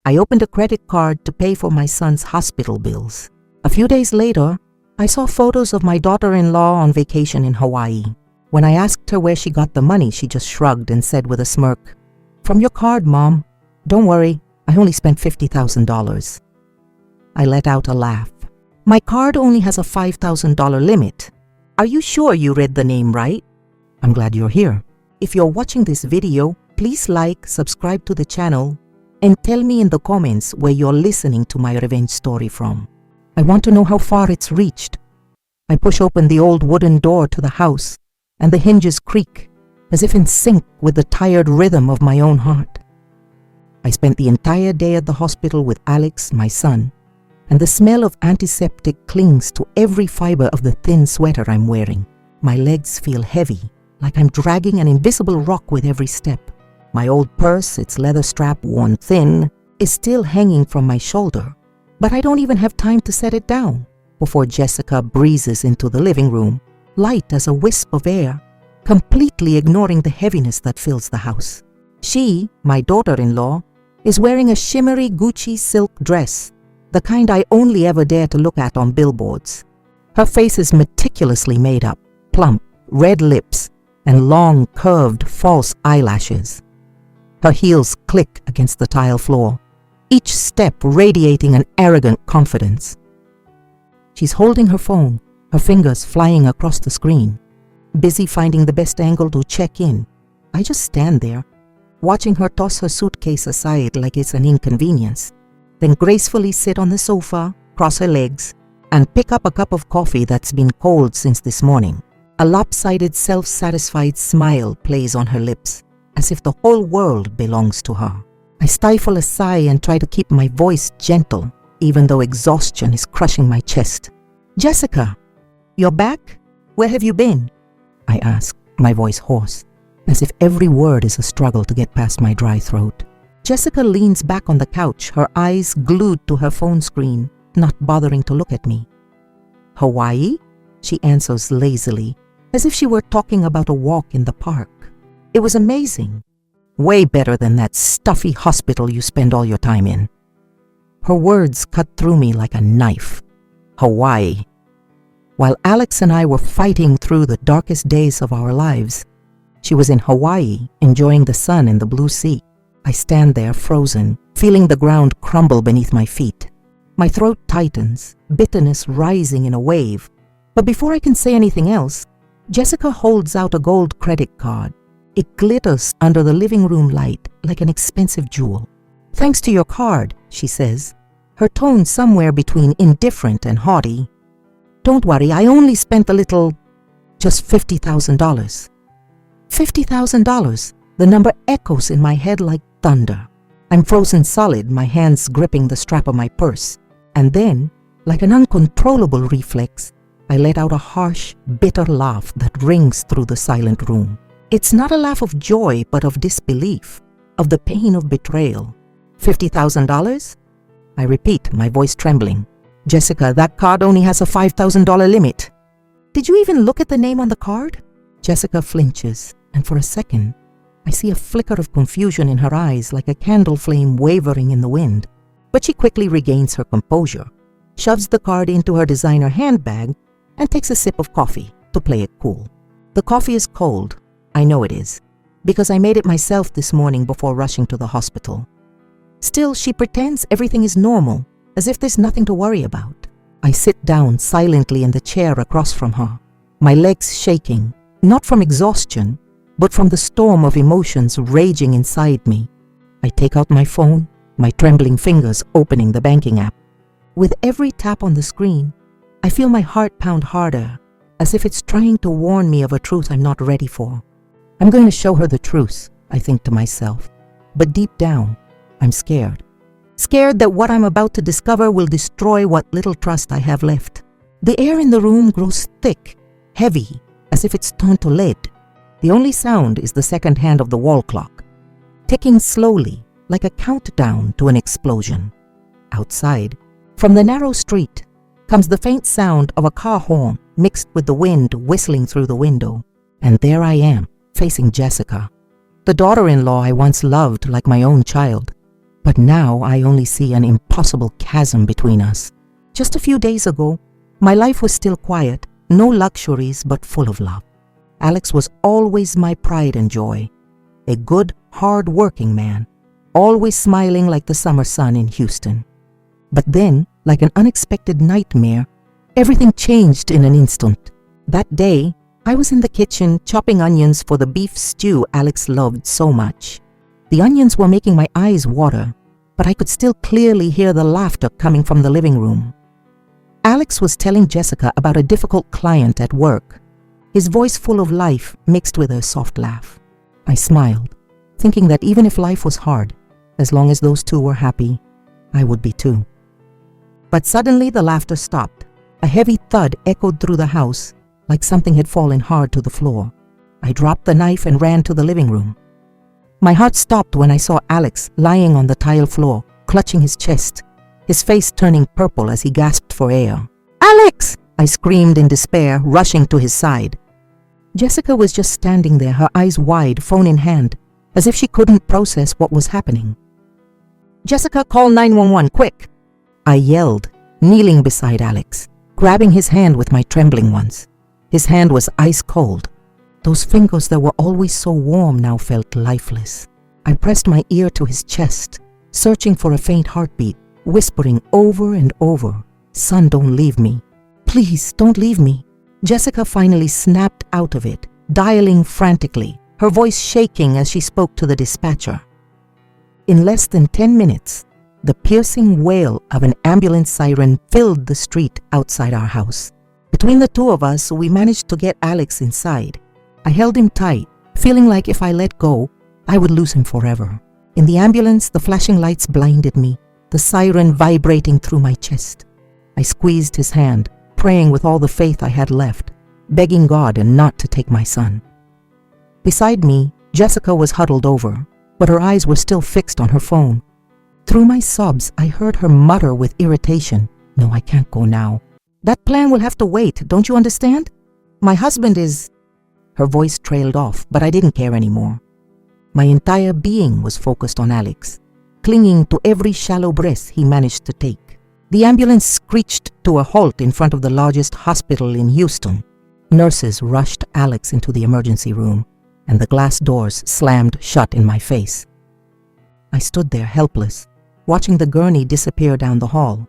I opened a credit card to pay for my son's hospital bills. A few days later, I saw photos of my daughter-in-law on vacation in Hawaii. When I asked her where she got the money, she just shrugged and said with a smirk, "From your card, Mom. Don't worry, I only spent $50,000. I let out a laugh. My card only has a $5,000 limit. Are you sure you read the name right? I'm glad you're here. If you're watching this video, please like, subscribe to the channel, and tell me in the comments where you're listening to my revenge story from. I want to know how far it's reached." I push open the old wooden door to the house, and the hinges creak, as if in sync with the tired rhythm of my own heart. I spent the entire day at the hospital with Alex, my son, and the smell of antiseptic clings to every fiber of the thin sweater I'm wearing. My legs feel heavy, like I'm dragging an invisible rock with every step. My old purse, its leather strap worn thin, is still hanging from my shoulder, but I don't even have time to set it down before Jessica breezes into the living room, light as a wisp of air, completely ignoring the heaviness that fills the house. She, my daughter-in-law, is wearing a shimmery Gucci silk dress, the kind I only ever dare to look at on billboards. Her face is meticulously made up, plump, red lips, and long, curved, false eyelashes. Her heels click against the tile floor, each step radiating an arrogant confidence. She's holding her phone, her fingers flying across the screen, busy finding the best angle to check in. I just stand there, watching her toss her suitcase aside like it's an inconvenience, then gracefully sit on the sofa, cross her legs, and pick up a cup of coffee that's been cold since this morning. A lopsided, self-satisfied smile plays on her lips, as if the whole world belongs to her. I stifle a sigh and try to keep my voice gentle, even though exhaustion is crushing my chest. "Jessica, you're back? Where have you been?" I ask, my voice hoarse, as if every word is a struggle to get past my dry throat. Jessica leans back on the couch, her eyes glued to her phone screen, not bothering to look at me. "Hawaii?" she answers lazily, as if she were talking about a walk in the park. "It was amazing. Way better than that stuffy hospital you spend all your time in." Her words cut through me like a knife. Hawaii. While Alex and I were fighting through the darkest days of our lives, she was in Hawaii enjoying the sun and the blue sea. I stand there frozen, feeling the ground crumble beneath my feet. My throat tightens, bitterness rising in a wave. But before I can say anything else, Jessica holds out a gold credit card. It glitters under the living room light like an expensive jewel. "Thanks to your card," she says, her tone somewhere between indifferent and haughty. "Don't worry, I only spent a little, just $50,000. $50,000. The number echoes in my head like thunder. I'm frozen solid, my hands gripping the strap of my purse. And then, like an uncontrollable reflex, I let out a harsh, bitter laugh that rings through the silent room. It's not a laugh of joy, but of disbelief, of the pain of betrayal. $50,000? I repeat, my voice trembling. "Jessica, that card only has a $5,000 limit." "Did you even look at the name on the card?" Jessica flinches, and for a second, I see a flicker of confusion in her eyes like a candle flame wavering in the wind. But she quickly regains her composure, shoves the card into her designer handbag, and takes a sip of coffee to play it cool. The coffee is cold. I know it is, because I made it myself this morning before rushing to the hospital. Still, she pretends everything is normal, as if there's nothing to worry about. I sit down silently in the chair across from her, my legs shaking, not from exhaustion, but from the storm of emotions raging inside me. I take out my phone, my trembling fingers opening the banking app. With every tap on the screen, I feel my heart pound harder, as if it's trying to warn me of a truth I'm not ready for. I'm going to show her the truth, I think to myself. But deep down, I'm scared. Scared that what I'm about to discover will destroy what little trust I have left. The air in the room grows thick, heavy, as if it's turned to lead. The only sound is the second hand of the wall clock, ticking slowly like a countdown to an explosion. Outside, from the narrow street, comes the faint sound of a car horn mixed with the wind whistling through the window. And there I am, facing Jessica, the daughter-in-law I once loved like my own child. But now I only see an impossible chasm between us. Just a few days ago, my life was still quiet, no luxuries, but full of love. Alex was always my pride and joy. A good, hard-working man, always smiling like the summer sun in Houston. But then, like an unexpected nightmare, everything changed in an instant. That day, I was in the kitchen chopping onions for the beef stew Alex loved so much. The onions were making my eyes water, but I could still clearly hear the laughter coming from the living room. Alex was telling Jessica about a difficult client at work, his voice full of life mixed with a soft laugh. I smiled, thinking that even if life was hard, as long as those two were happy, I would be too. But suddenly the laughter stopped. A heavy thud echoed through the house, like something had fallen hard to the floor. I dropped the knife and ran to the living room. My heart stopped when I saw Alex lying on the tile floor, clutching his chest, his face turning purple as he gasped for air. "Alex!" I screamed in despair, rushing to his side. Jessica was just standing there, her eyes wide, phone in hand, as if she couldn't process what was happening. "Jessica, call 911, quick!" I yelled, kneeling beside Alex, grabbing his hand with my trembling ones. His hand was ice cold. Those fingers that were always so warm now felt lifeless. I pressed my ear to his chest, searching for a faint heartbeat, whispering over and over, "Son, don't leave me. Please, don't leave me." Jessica finally snapped out of it, dialing frantically, her voice shaking as she spoke to the dispatcher. In less than 10 minutes, the piercing wail of an ambulance siren filled the street outside our house. Between the two of us, we managed to get Alex inside. I held him tight, feeling like if I let go, I would lose him forever. In the ambulance, the flashing lights blinded me, the siren vibrating through my chest. I squeezed his hand, praying with all the faith I had left, begging God and not to take my son. Beside me, Jessica was huddled over, but her eyes were still fixed on her phone. Through my sobs, I heard her mutter with irritation, "No, I can't go now. That plan will have to wait, don't you understand? My husband is—" Her voice trailed off, but I didn't care anymore. My entire being was focused on Alex, clinging to every shallow breath he managed to take. The ambulance screeched to a halt in front of the largest hospital in Houston. Nurses rushed Alex into the emergency room, and the glass doors slammed shut in my face. I stood there helpless, watching the gurney disappear down the hall.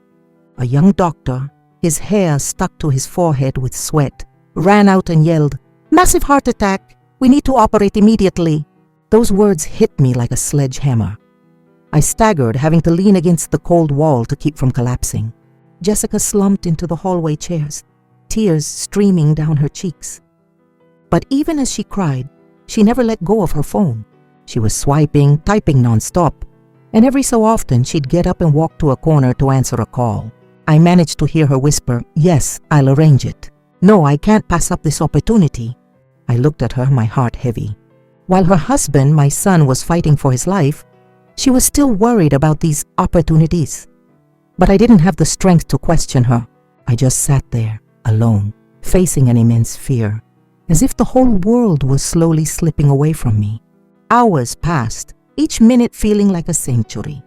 A young doctor, his hair stuck to his forehead with sweat, ran out and yelled, "Massive heart attack! We need to operate immediately!" Those words hit me like a sledgehammer. I staggered, having to lean against the cold wall to keep from collapsing. Jessica slumped into the hallway chairs, tears streaming down her cheeks. But even as she cried, she never let go of her phone. She was swiping, typing nonstop, and every so often she'd get up and walk to a corner to answer a call. I managed to hear her whisper, "Yes, I'll arrange it. No, I can't pass up this opportunity." I looked at her, my heart heavy. While her husband, my son, was fighting for his life, she was still worried about these opportunities. But I didn't have the strength to question her. I just sat there, alone, facing an immense fear, as if the whole world was slowly slipping away from me. Hours passed, each minute feeling like a century.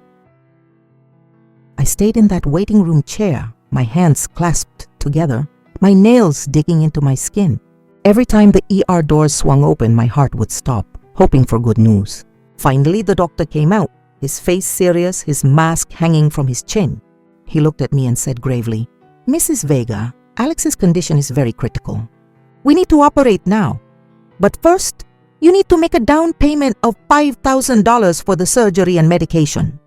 I stayed in that waiting room chair, my hands clasped together, my nails digging into my skin. Every time the ER doors swung open, my heart would stop, hoping for good news. Finally, the doctor came out, his face serious, his mask hanging from his chin. He looked at me and said gravely, "Mrs. Vega, Alex's condition is very critical. We need to operate now. But first, you need to make a down payment of $5,000 for the surgery and medication."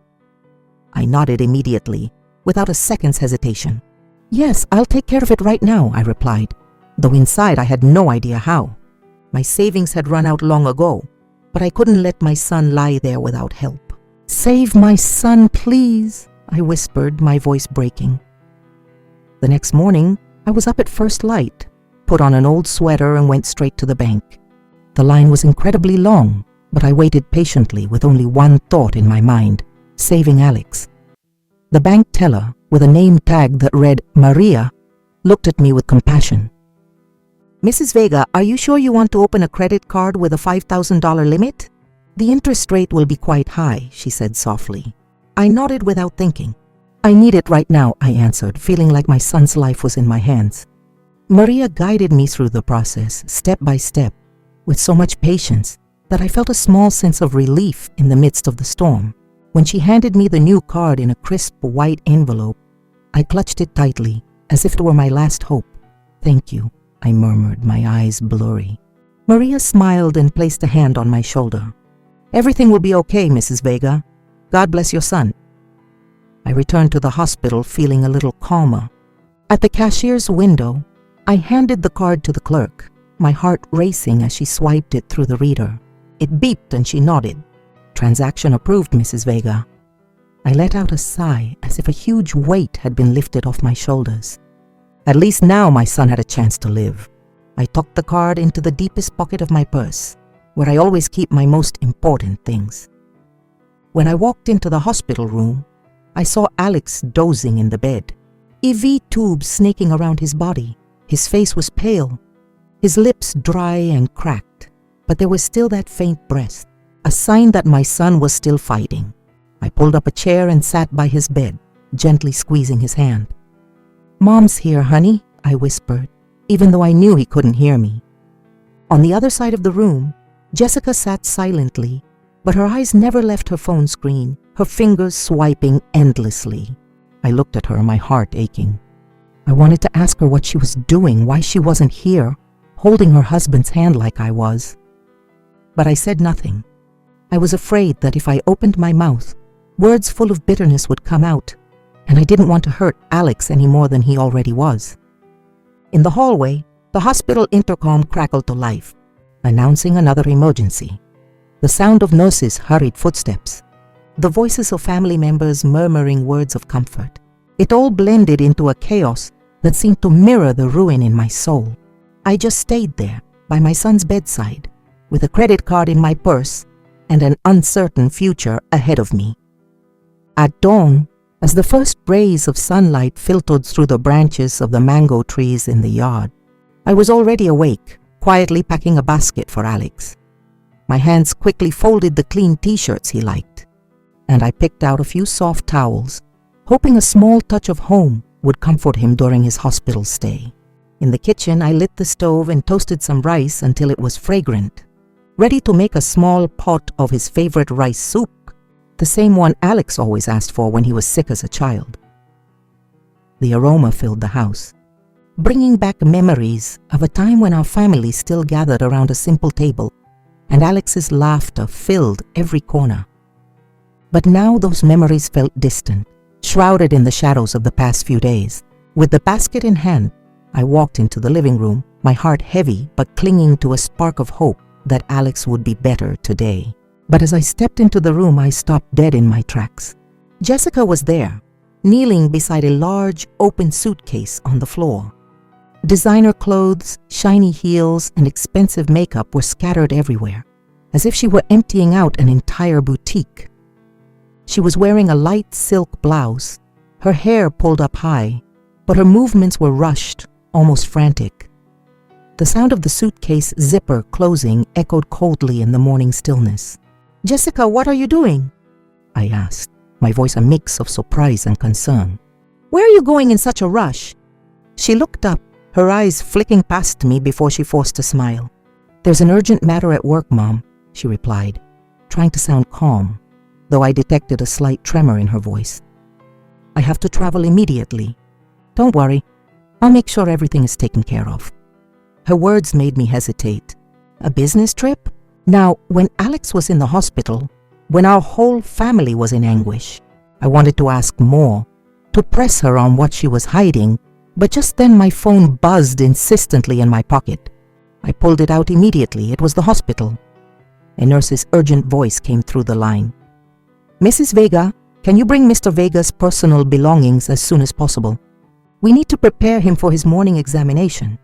I nodded immediately, without a second's hesitation. "Yes, I'll take care of it right now," I replied, though inside I had no idea how. My savings had run out long ago, but I couldn't let my son lie there without help. "Save my son, please," I whispered, my voice breaking. The next morning, I was up at first light, put on an old sweater and went straight to the bank. The line was incredibly long, but I waited patiently with only one thought in my mind, saving Alex. The bank teller, with a name tag that read Maria, looked at me with compassion. "Mrs. Vega, are you sure you want to open a credit card with a $5,000 limit? The interest rate will be quite high," she said softly. I nodded without thinking. I need it right now, I answered, feeling like my son's life was in my hands. Maria guided me through the process, step by step, with so much patience that I felt a small sense of relief in the midst of the storm. When she handed me the new card in a crisp white envelope, I clutched it tightly, as if it were my last hope. "Thank you," I murmured, my eyes blurry. Maria smiled and placed a hand on my shoulder. "Everything will be okay, Mrs. Vega. God bless your son." I returned to the hospital feeling a little calmer. At the cashier's window, I handed the card to the clerk, my heart racing as she swiped it through the reader. It beeped and she nodded. "Transaction approved, Mrs. Vega." I let out a sigh as if a huge weight had been lifted off my shoulders. At least now my son had a chance to live. I tucked the card into the deepest pocket of my purse, where I always keep my most important things. When I walked into the hospital room, I saw Alex dozing in the bed, IV tubes snaking around his body. His face was pale, his lips dry and cracked, but there was still that faint breath, a sign that my son was still fighting. I pulled up a chair and sat by his bed, gently squeezing his hand. "Mom's here, honey," I whispered, even though I knew he couldn't hear me. On the other side of the room, Jessica sat silently, but her eyes never left her phone screen, her fingers swiping endlessly. I looked at her, my heart aching. I wanted to ask her what she was doing, why she wasn't here, holding her husband's hand like I was. But I said nothing. I was afraid that if I opened my mouth, words full of bitterness would come out, and I didn't want to hurt Alex any more than he already was. In the hallway, the hospital intercom crackled to life, announcing another emergency. The sound of nurses' hurried footsteps, the voices of family members murmuring words of comfort. It all blended into a chaos that seemed to mirror the ruin in my soul. I just stayed there, by my son's bedside, with a credit card in my purse and an uncertain future ahead of me. At dawn, as the first rays of sunlight filtered through the branches of the mango trees in the yard, I was already awake, quietly packing a basket for Alex. My hands quickly folded the clean t-shirts he liked, and I picked out a few soft towels, hoping a small touch of home would comfort him during his hospital stay. In the kitchen, I lit the stove and toasted some rice until it was fragrant, ready to make a small pot of his favorite rice soup, the same one Alex always asked for when he was sick as a child. The aroma filled the house, bringing back memories of a time when our family still gathered around a simple table, and Alex's laughter filled every corner. But now those memories felt distant, shrouded in the shadows of the past few days. With the basket in hand, I walked into the living room, my heart heavy but clinging to a spark of hope that Alex would be better today. But as I stepped into the room, I stopped dead in my tracks. Jessica was there, kneeling beside a large, open suitcase on the floor. Designer clothes, shiny heels, and expensive makeup were scattered everywhere, as if she were emptying out an entire boutique. She was wearing a light silk blouse, her hair pulled up high, but her movements were rushed, almost frantic. The sound of the suitcase zipper closing echoed coldly in the morning stillness. "Jessica, what are you doing?" I asked, my voice a mix of surprise and concern. "Where are you going in such a rush?" She looked up, her eyes flicking past me before she forced a smile. "There's an urgent matter at work, Mom," she replied, trying to sound calm, though I detected a slight tremor in her voice. "I have to travel immediately. Don't worry, I'll make sure everything is taken care of." Her words made me hesitate. A business trip? Now, when Alex was in the hospital, when our whole family was in anguish, I wanted to ask more, to press her on what she was hiding, but just then my phone buzzed insistently in my pocket. I pulled it out immediately. It was the hospital. A nurse's urgent voice came through the line. "Mrs. Vega, can you bring Mr. Vega's personal belongings as soon as possible? We need to prepare him for his morning examination."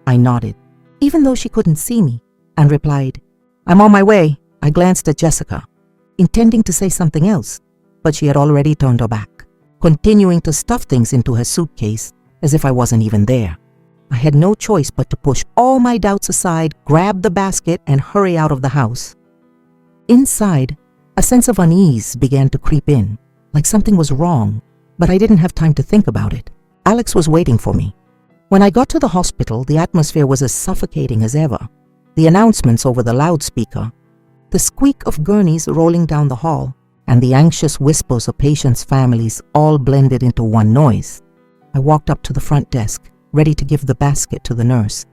I nodded, even though she couldn't see me, and replied, "I'm on my way." I glanced at Jessica, intending to say something else, but she had already turned her back, continuing to stuff things into her suitcase as if I wasn't even there. I had no choice but to push all my doubts aside, grab the basket, and hurry out of the house. Inside, a sense of unease began to creep in. like something was wrong, but I didn't have time to think about it. Alex was waiting for me. When I got to the hospital, the atmosphere was as suffocating as ever. The announcements over the loudspeaker, the squeak of gurneys rolling down the hall, and the anxious whispers of patients' families all blended into one noise. I walked up to the front desk, ready to give the basket to the nurse,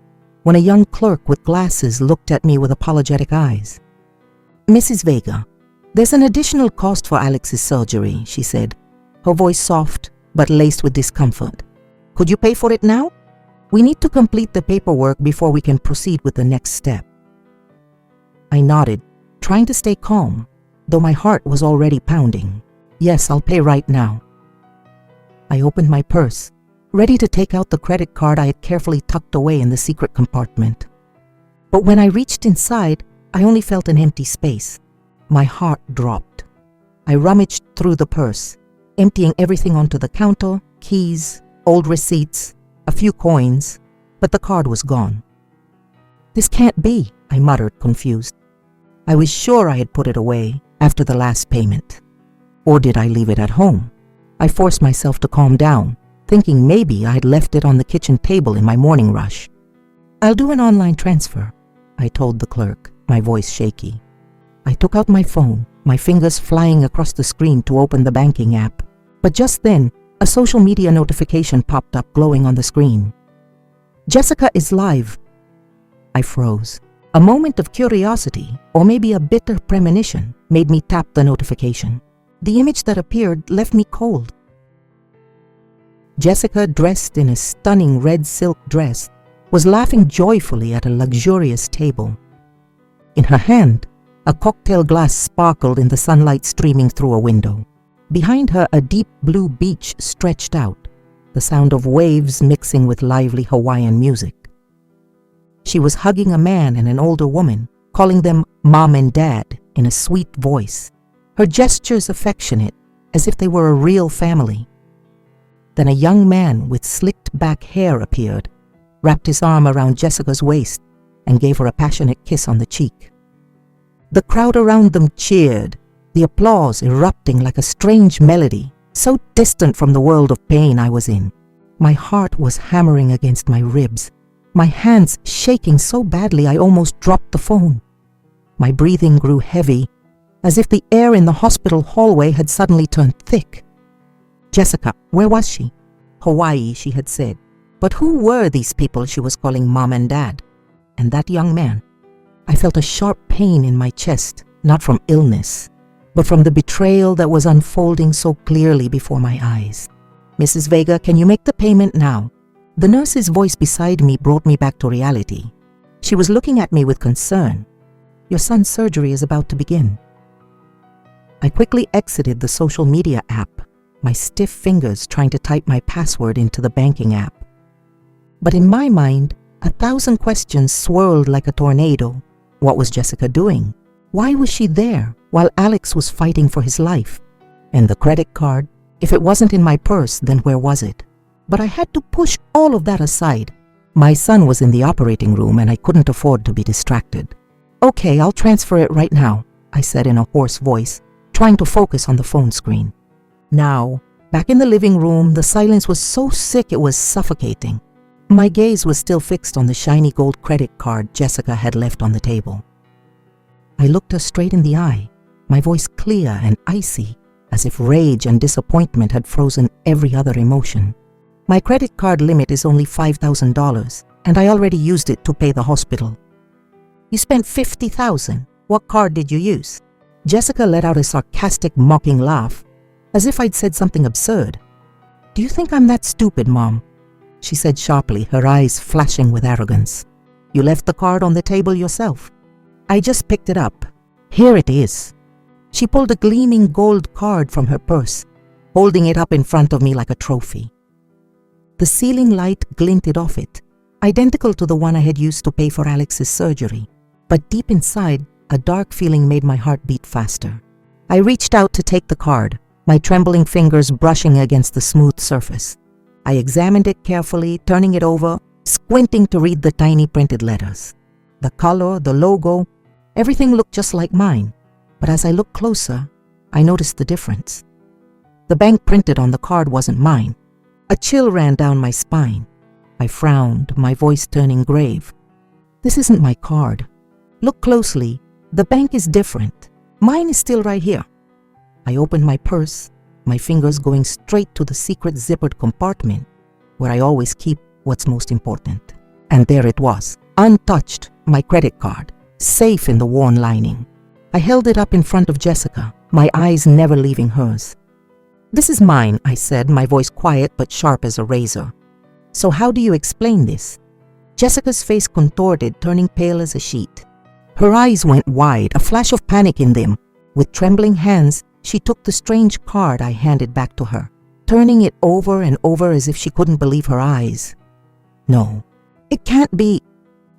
when a young clerk with glasses looked at me with apologetic eyes. "Mrs. Vega, there's an additional cost for Alex's surgery," she said, her voice soft but laced with discomfort. "Could you pay for it now? We need to complete the paperwork before we can proceed with the next step." I nodded, trying to stay calm, though my heart was already pounding. "Yes, I'll pay right now." I opened my purse, ready to take out the credit card I had carefully tucked away in the secret compartment. But when I reached inside, I only felt an empty space. My heart dropped. I rummaged through the purse, emptying everything onto the counter, keys, old receipts, a few coins, but the card was gone. "This can't be," I muttered, confused. I was sure I had put it away after the last payment. Or did I leave it at home? I forced myself to calm down, thinking maybe I had left it on the kitchen table in my morning rush. "I'll do an online transfer," I told the clerk, my voice shaky. I took out my phone, my fingers flying across the screen to open the banking app. But just then, a social media notification popped up glowing on the screen. "Jessica is live." I froze. A moment of curiosity, or maybe a bitter premonition, made me tap the notification. The image that appeared left me cold. Jessica, dressed in a stunning red silk dress, was laughing joyfully at a luxurious table. In her hand, a cocktail glass sparkled in the sunlight streaming through a window. Behind her, a deep blue beach stretched out, the sound of waves mixing with lively Hawaiian music. She was hugging a man and an older woman, calling them Mom and Dad in a sweet voice, her gestures affectionate, as if they were a real family. Then a young man with slicked back hair appeared, wrapped his arm around Jessica's waist, and gave her a passionate kiss on the cheek. The crowd around them cheered, the applause erupting like a strange melody, so distant from the world of pain I was in. My heart was hammering against my ribs, my hands shaking so badly I almost dropped the phone. My breathing grew heavy, as if the air in the hospital hallway had suddenly turned thick. Jessica, where was she? Hawaii, she had said. But who were these people she was calling Mom and Dad? And that young man? I felt a sharp pain in my chest, not from illness, but from the betrayal that was unfolding so clearly before my eyes. "Mrs. Vega, can you make the payment now?" The nurse's voice beside me brought me back to reality. She was looking at me with concern. "Your son's surgery is about to begin." I quickly exited the social media app, my stiff fingers trying to type my password into the banking app. But in my mind, 1,000 questions swirled like a tornado. What was Jessica doing? Why was she there while Alex was fighting for his life? And the credit card? If it wasn't in my purse, then where was it? But I had to push all of that aside. My son was in the operating room and I couldn't afford to be distracted. "Okay, I'll transfer it right now," I said in a hoarse voice, trying to focus on the phone screen. Now, back in the living room, the silence was so sick it was suffocating. My gaze was still fixed on the shiny gold credit card Jessica had left on the table. I looked her straight in the eye, my voice clear and icy, as if rage and disappointment had frozen every other emotion. "My credit card limit is only $5,000, and I already used it to pay the hospital." "You spent $50,000. What card did you use?" Jessica let out a sarcastic, mocking laugh, as if I'd said something absurd. "Do you think I'm that stupid, Mom?" she said sharply, her eyes flashing with arrogance. "You left the card on the table yourself." "I just picked it up. Here it is." She pulled a gleaming gold card from her purse, holding it up in front of me like a trophy. The ceiling light glinted off it, identical to the one I had used to pay for Alex's surgery. But deep inside, a dark feeling made my heart beat faster. I reached out to take the card, my trembling fingers brushing against the smooth surface. I examined it carefully, turning it over, squinting to read the tiny printed letters. The color, the logo, everything looked just like mine. But as I looked closer, I noticed the difference. The bank printed on the card wasn't mine. A chill ran down my spine. I frowned, my voice turning grave. This isn't my card. Look closely. The bank is different. Mine is still right here. I opened my purse, my fingers going straight to the secret zippered compartment where I always keep what's most important. And there it was, untouched, my credit card, safe in the worn lining. I held it up in front of Jessica, my eyes never leaving hers. This is mine, I said, my voice quiet but sharp as a razor. So how do you explain this? Jessica's face contorted, turning pale as a sheet. Her eyes went wide, a flash of panic in them. With trembling hands, she took the strange card I handed back to her, turning it over and over as if she couldn't believe her eyes. No, it can't be,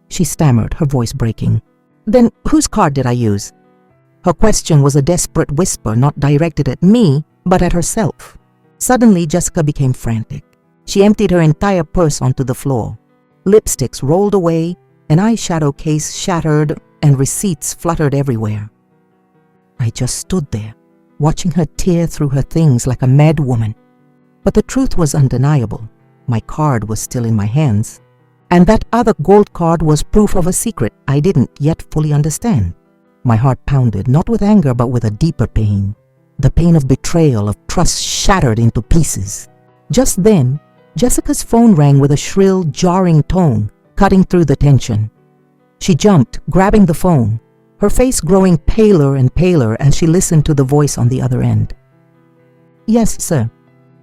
she stammered, her voice breaking. Then whose card did I use? Her question was a desperate whisper, not directed at me, but at herself. Suddenly, Jessica became frantic. She emptied her entire purse onto the floor. Lipsticks rolled away, an eyeshadow case shattered, and receipts fluttered everywhere. I just stood there, watching her tear through her things like a mad woman. But the truth was undeniable. My card was still in my hands. And that other gold card was proof of a secret I didn't yet fully understand. My heart pounded, not with anger but with a deeper pain. The pain of betrayal, of trust shattered into pieces. Just then, Jessica's phone rang with a shrill, jarring tone, cutting through the tension. She jumped, grabbing the phone, her face growing paler and paler as she listened to the voice on the other end. Yes, sir.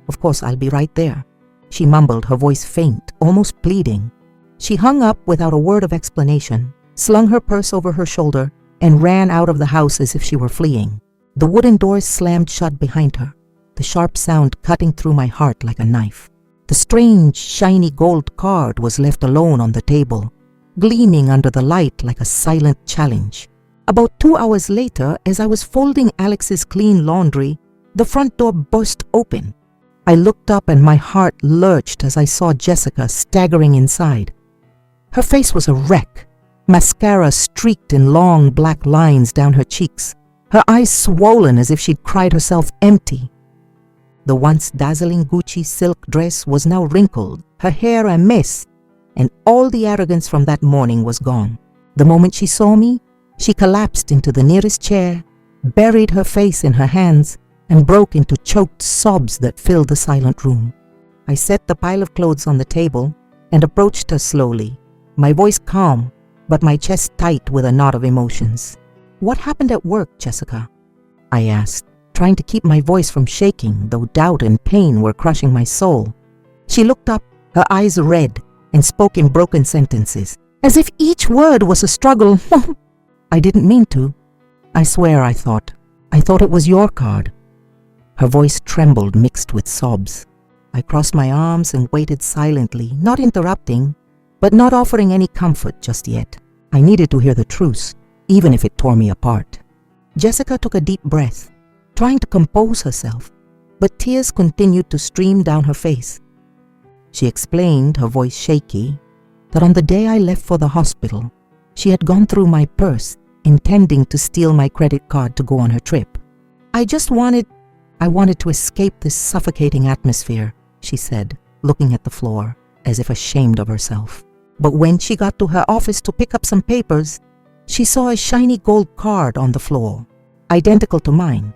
Of course, I'll be right there, she mumbled, her voice faint, almost pleading. She hung up without a word of explanation, slung her purse over her shoulder, and ran out of the house as if she were fleeing. The wooden doors slammed shut behind her, the sharp sound cutting through my heart like a knife. The strange, shiny gold card was left alone on the table, gleaming under the light like a silent challenge. About 2 hours later, as I was folding Alex's clean laundry, the front door burst open. I looked up and my heart lurched as I saw Jessica staggering inside. Her face was a wreck, mascara streaked in long black lines down her cheeks, her eyes swollen as if she'd cried herself empty. The once dazzling Gucci silk dress was now wrinkled, her hair a mess, and all the arrogance from that morning was gone. The moment she saw me, she collapsed into the nearest chair, buried her face in her hands, and broke into choked sobs that filled the silent room. I set the pile of clothes on the table and approached her slowly, my voice calm, but my chest tight with a knot of emotions. What happened at work, Jessica? I asked, trying to keep my voice from shaking, though doubt and pain were crushing my soul. She looked up, her eyes red, and spoke in broken sentences, as if each word was a struggle. I didn't mean to. I swear, I thought it was your card. Her voice trembled, mixed with sobs. I crossed my arms and waited silently, not interrupting, but not offering any comfort just yet. I needed to hear the truth, even if it tore me apart. Jessica took a deep breath, trying to compose herself, but tears continued to stream down her face. She explained, her voice shaky, that on the day I left for the hospital, she had gone through my purse, intending to steal my credit card to go on her trip. I wanted to escape this suffocating atmosphere, she said, looking at the floor, as if ashamed of herself. But when she got to her office to pick up some papers, she saw a shiny gold card on the floor, identical to mine.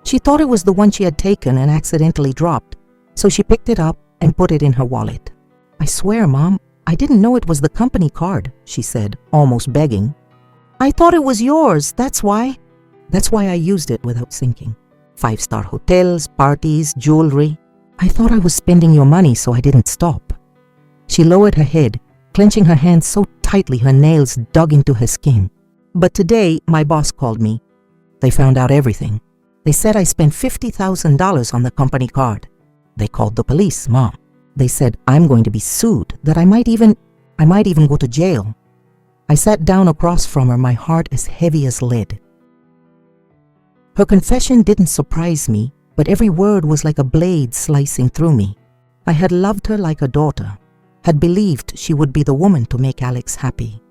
She thought it was the one she had taken and accidentally dropped, so she picked it up and put it in her wallet. I swear, Mom, I didn't know it was the company card, she said, almost begging. I thought it was yours, that's why. That's why I used it without thinking. 5-star hotels, parties, jewelry. I thought I was spending your money, so I didn't stop. She lowered her head, clenching her hands so tightly her nails dug into her skin. But today, my boss called me. They found out everything. They said I spent $50,000 on the company card. They called the police, Mom. They said I'm going to be sued, that I might even go to jail. I sat down across from her, my heart as heavy as lead. Her confession didn't surprise me, but every word was like a blade slicing through me. I had loved her like a daughter, had believed she would be the woman to make Alex happy.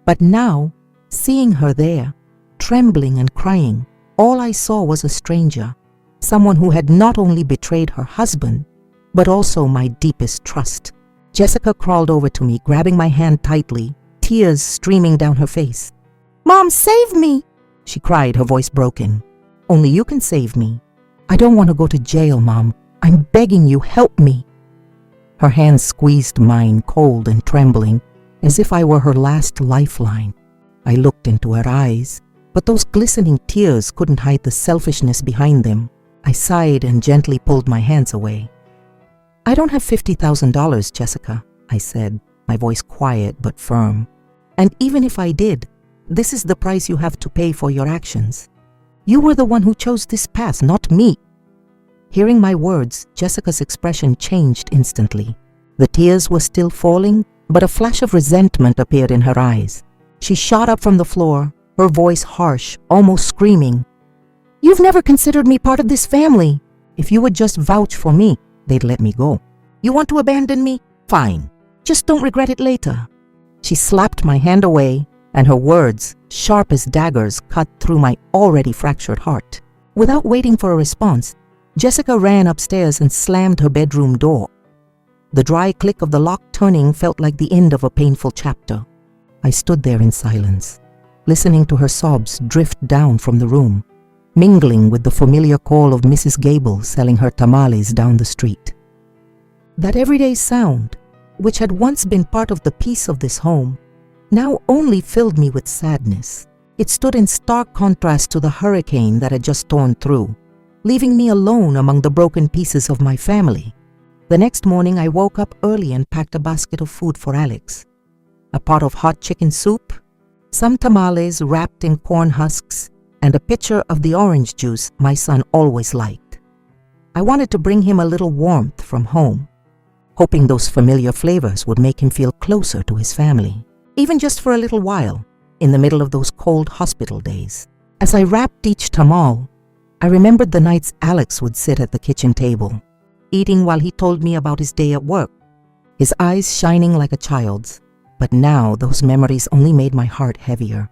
But now, seeing her there, trembling and crying, all I saw was a stranger, Someone who had not only betrayed her husband, but also my deepest trust. Jessica crawled over to me, grabbing my hand tightly, tears streaming down her face. "Mom, save me!" she cried, her voice broken. "Only you can save me. I don't want to go to jail, Mom. I'm begging you, help me." Her hands squeezed mine, cold and trembling, as if I were her last lifeline. I looked into her eyes, but those glistening tears couldn't hide the selfishness behind them. I sighed and gently pulled my hands away. "I don't have $50,000, Jessica," I said, my voice quiet but firm. "And even if I did, this is the price you have to pay for your actions. You were the one who chose this path, not me." Hearing my words, Jessica's expression changed instantly. The tears were still falling, but a flash of resentment appeared in her eyes. She shot up from the floor, her voice harsh, almost screaming. "You've never considered me part of this family. If you would just vouch for me, they'd let me go. You want to abandon me? Fine. Just don't regret it later." She slapped my hand away, and her words, sharp as daggers, cut through my already fractured heart. Without waiting for a response, Jessica ran upstairs and slammed her bedroom door. The dry click of the lock turning felt like the end of a painful chapter. I stood there in silence, listening to her sobs drift down from the room, mingling with the familiar call of Mrs. Gable selling her tamales down the street. That everyday sound, which had once been part of the peace of this home, now only filled me with sadness. It stood in stark contrast to the hurricane that had just torn through, leaving me alone among the broken pieces of my family. The next morning, I woke up early and packed a basket of food for Alex. A pot of hot chicken soup, some tamales wrapped in corn husks, and a pitcher of the orange juice my son always liked. I wanted to bring him a little warmth from home, hoping those familiar flavors would make him feel closer to his family, even just for a little while, in the middle of those cold hospital days. As I wrapped each tamal, I remembered the nights Alex would sit at the kitchen table, eating while he told me about his day at work, his eyes shining like a child's. But now those memories only made my heart heavier.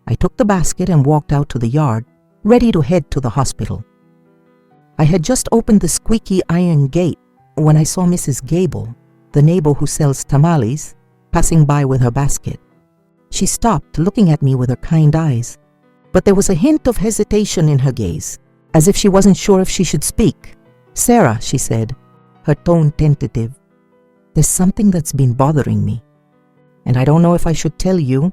I took the basket and walked out to the yard, ready to head to the hospital. I had just opened the squeaky iron gate when I saw Mrs. Gable, the neighbor who sells tamales, passing by with her basket. She stopped, looking at me with her kind eyes, but there was a hint of hesitation in her gaze, as if she wasn't sure if she should speak. "Sarah," she said, her tone tentative, "there's something that's been bothering me, and I don't know if I should tell you."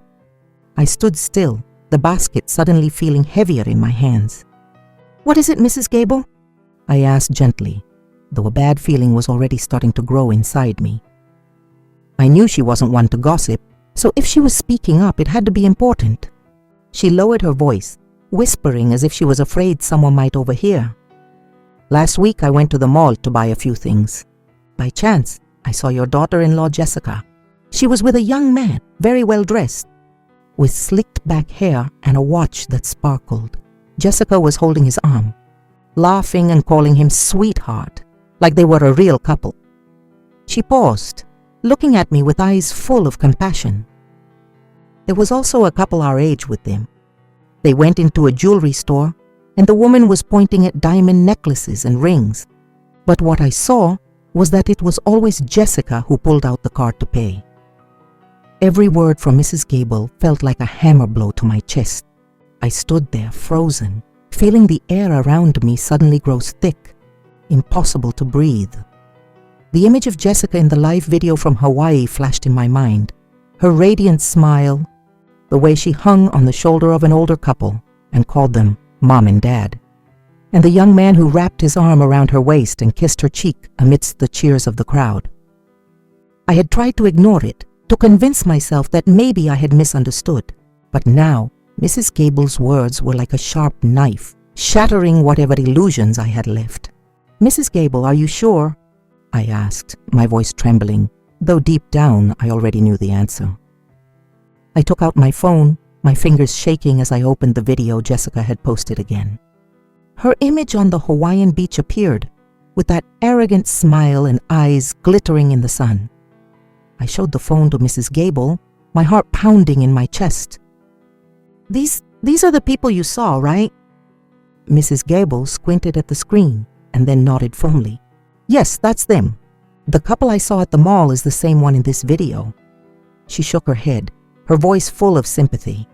I stood still, the basket suddenly feeling heavier in my hands. "What is it, Mrs. Gable?" I asked gently, though a bad feeling was already starting to grow inside me. I knew she wasn't one to gossip, so if she was speaking up, it had to be important. She lowered her voice, whispering as if she was afraid someone might overhear. "Last week I went to the mall to buy a few things. By chance, I saw your daughter-in-law Jessica. She was with a young man, very well dressed, with slicked back hair and a watch that sparkled. Jessica was holding his arm, laughing and calling him sweetheart, like they were a real couple. She paused, looking at me with eyes full of compassion. There was also a couple our age with them. They went into a jewelry store, and the woman was pointing at diamond necklaces and rings. But what I saw was that it was always Jessica who pulled out the card to pay. Every word from Mrs. Gable felt like a hammer blow to my chest. I stood there, frozen, feeling the air around me suddenly grows thick, impossible to breathe. The image of Jessica in the live video from Hawaii flashed in my mind, her radiant smile, the way she hung on the shoulder of an older couple and called them Mom and Dad, and the young man who wrapped his arm around her waist and kissed her cheek amidst the cheers of the crowd. I had tried to ignore it, to convince myself that maybe I had misunderstood, but now Mrs. Gable's words were like a sharp knife, shattering whatever illusions I had left. "Mrs. Gable, are you sure?" I asked, my voice trembling, though deep down I already knew the answer. I took out my phone, my fingers shaking as I opened the video Jessica had posted again. Her image on the Hawaiian beach appeared, with that arrogant smile and eyes glittering in the sun. I showed the phone to Mrs. Gable, my heart pounding in my chest. These are the people you saw, right?" Mrs. Gable squinted at the screen and then nodded firmly. Yes, that's them. The couple I saw at the mall is the same one in this video. She shook her head, her voice full of sympathy.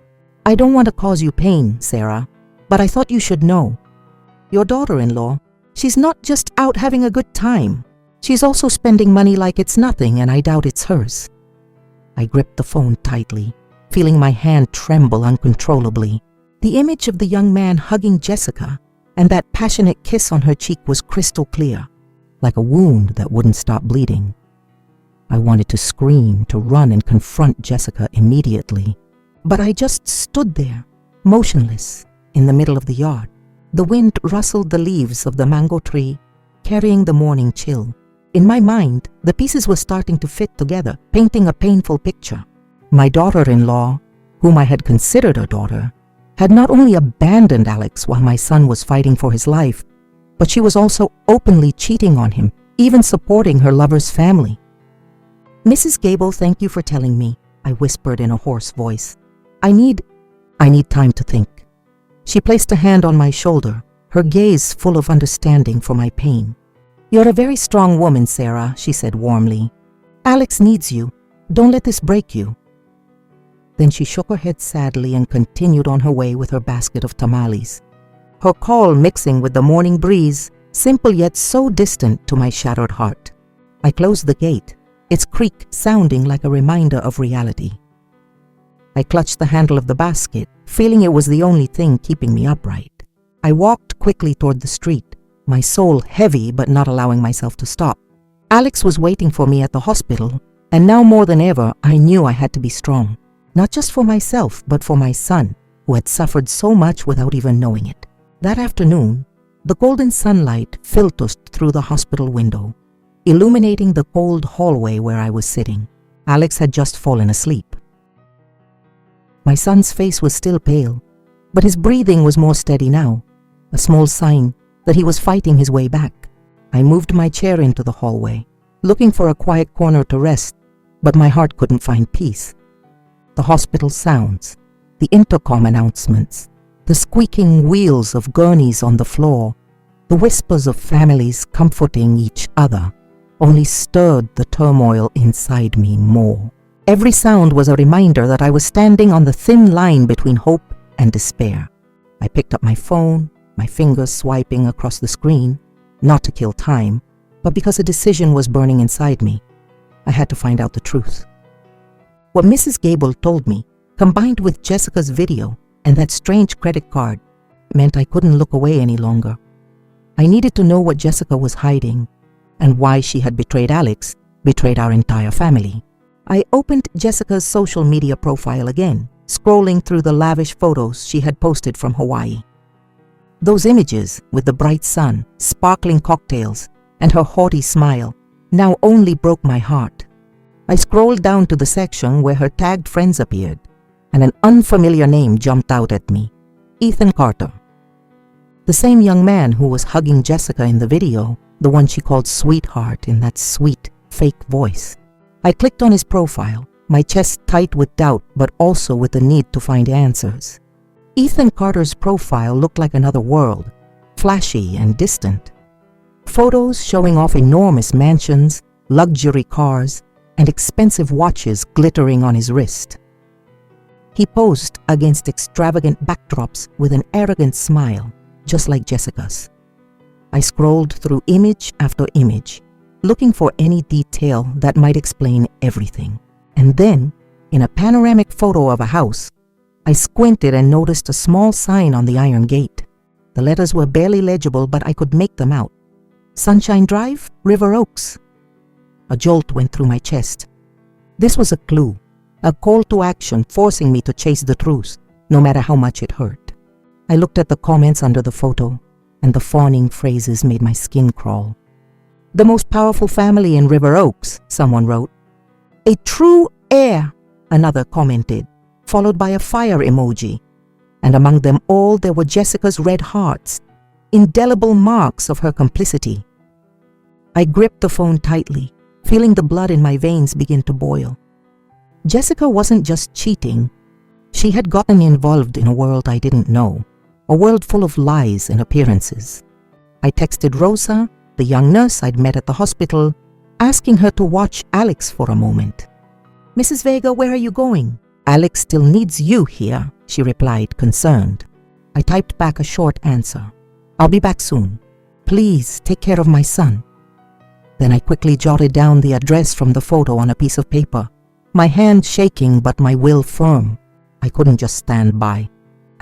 I don't want to cause you pain, Sarah, but I thought you should know. Your daughter-in-law, she's not just out having a good time. She's also spending money like it's nothing, and I doubt it's hers. I gripped the phone tightly, feeling my hand tremble uncontrollably. The image of the young man hugging Jessica and that passionate kiss on her cheek was crystal clear, like a wound that wouldn't stop bleeding. I wanted to scream, to run and confront Jessica immediately, but I just stood there, motionless, in the middle of the yard. The wind rustled the leaves of the mango tree, carrying the morning chill. In my mind, the pieces were starting to fit together, painting a painful picture. My daughter-in-law, whom I had considered a daughter, had not only abandoned Alex while my son was fighting for his life, but she was also openly cheating on him, even supporting her lover's family. Mrs. Gable, thank you for telling me, I whispered in a hoarse voice. I need time to think. She placed a hand on my shoulder, her gaze full of understanding for my pain. You're a very strong woman, Sarah, she said warmly. Alex needs you. Don't let this break you. Then she shook her head sadly and continued on her way with her basket of tamales. Her call mixing with the morning breeze, simple yet so distant to my shattered heart. I closed the gate, its creak sounding like a reminder of reality. I clutched the handle of the basket, feeling it was the only thing keeping me upright. I walked quickly toward the street, my soul heavy but not allowing myself to stop. Alex was waiting for me at the hospital, and now more than ever I knew I had to be strong. Not just for myself, but for my son, who had suffered so much without even knowing it. That afternoon, the golden sunlight filtered through the hospital window, illuminating the cold hallway where I was sitting. Alex had just fallen asleep. My son's face was still pale, but his breathing was more steady now, a small sign that he was fighting his way back. I moved my chair into the hallway, looking for a quiet corner to rest, but my heart couldn't find peace. The hospital sounds, the intercom announcements, the squeaking wheels of gurneys on the floor, the whispers of families comforting each other, only stirred the turmoil inside me more. Every sound was a reminder that I was standing on the thin line between hope and despair. I picked up my phone, my fingers swiping across the screen, not to kill time, but because a decision was burning inside me. I had to find out the truth. What Mrs. Gable told me, combined with Jessica's video and that strange credit card, meant I couldn't look away any longer. I needed to know what Jessica was hiding and why she had betrayed Alex, betrayed our entire family. I opened Jessica's social media profile again, scrolling through the lavish photos she had posted from Hawaii. Those images with the bright sun, sparkling cocktails, and her haughty smile now only broke my heart. I scrolled down to the section where her tagged friends appeared, and an unfamiliar name jumped out at me. Ethan Carter. The same young man who was hugging Jessica in the video, the one she called sweetheart in that sweet, fake voice. I clicked on his profile, my chest tight with doubt but also with the need to find answers. Ethan Carter's profile looked like another world, flashy and distant. Photos showing off enormous mansions, luxury cars, and expensive watches glittering on his wrist. He posed against extravagant backdrops with an arrogant smile, just like Jessica's. I scrolled through image after image, looking for any detail that might explain everything. And then, in a panoramic photo of a house, I squinted and noticed a small sign on the iron gate. The letters were barely legible, but I could make them out. Sunshine Drive, River Oaks. A jolt went through my chest. This was a clue, a call to action forcing me to chase the truth, no matter how much it hurt. I looked at the comments under the photo, and the fawning phrases made my skin crawl. The most powerful family in River Oaks, someone wrote. A true heir, another commented, followed by a fire emoji. And among them all there were Jessica's red hearts, indelible marks of her complicity. I gripped the phone tightly, feeling the blood in my veins begin to boil. Jessica wasn't just cheating. She had gotten involved in a world I didn't know, a world full of lies and appearances. I texted Rosa, the young nurse I'd met at the hospital, asking her to watch Alex for a moment. "Mrs. Vega, where are you going?" "Alex still needs you here," she replied, concerned. I typed back a short answer. "I'll be back soon. Please take care of my son." Then I quickly jotted down the address from the photo on a piece of paper, my hand shaking but my will firm. I couldn't just stand by.